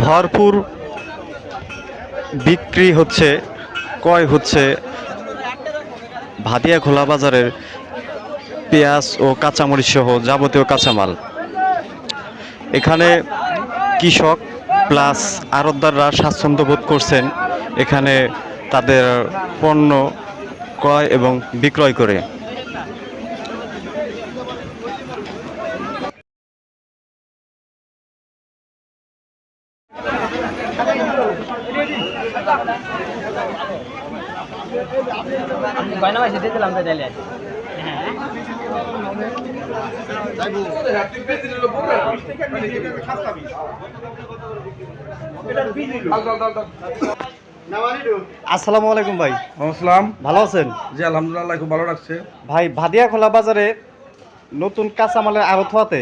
ভরপুর বিক্রি হচ্ছে, ক্রয় হচ্ছে ভাদিয়া খোলা বাজারের পেঁয়াজ ও কাঁচামরিচ সহ যাবতীয় কাঁচামাল। এখানে কৃষক প্লাস আড়তদাররা স্বাচ্ছন্দ্য বোধ করছেন এখানে তাদের পণ্য ক্রয় এবং বিক্রয় করে। আসসালামু আলাইকুম ভাই। আসসালাম। ভালো আছেন? জি আলহামদুলিল্লাহ, খুব ভালো লাগছে। ভাই, ভাদিয়া খোলা বাজারে নতুন কাঁচামালের আড়ত হওয়াতে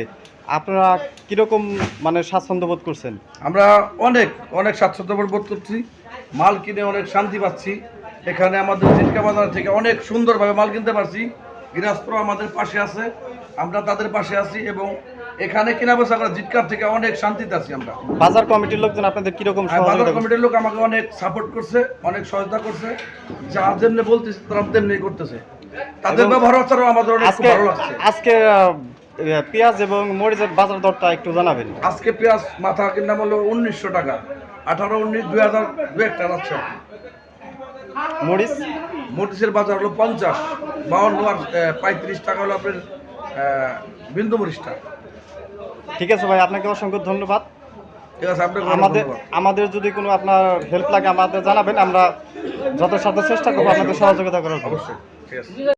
আপনারা কিরকম মানে স্বাচ্ছন্দ্য বোধ করছেন? আমরা অনেক অনেক স্বাচ্ছন্দ্য বোধ করছি, মাল কিনে অনেক শান্তি পাচ্ছি। এখানে আমাদের জিটকা বাজার থেকে অনেক সুন্দরভাবে মাল কিনতে পারছি। গৃহস্থরা আমাদের পাশে আছে, আমরা তাদের পাশে আছি এবং এখানে কিনা বেচা আমরা জিটকার থেকে অনেক শান্তিতে আছি। আমরা বাজার কমিটির লোকজন আপনাদের কিরকম বাজার সহযোগিতা করছে? কমিটির লোক আমাকে অনেক সাপোর্ট করছে, অনেক সহায়তা করছে। যা যেমনি বলতেছে তারা তেমনি করতেছে। তাদের ব্যবহার ছাড়াও আমাদের অনেক খুব ভালো লাগছে। আজকে পেঁয়াজ এবং মরিচের বাজার দরটা একটু জানাবেন। আজকে পেঁয়াজ মাথা কিনা হলো 1900 টাকা, 18, 19, 2000 দু একটা যাচ্ছে। মরিচ মরিচের বাজার হলো 50, 52 আর 35 টাকা হলো আপনার বিন্দু মরিচটা। ঠিক আছে ভাই, আপনাকে অসংখ্য ধন্যবাদ। ঠিক আছে, আপনাকে আমাদের যদি কোনো আপনার হেল্প লাগে আমাদের জানাবেন, আমরা যথাসাধ্য চেষ্টা করবো আপনাদের সহযোগিতা করার। অবশ্যই, ঠিক আছে।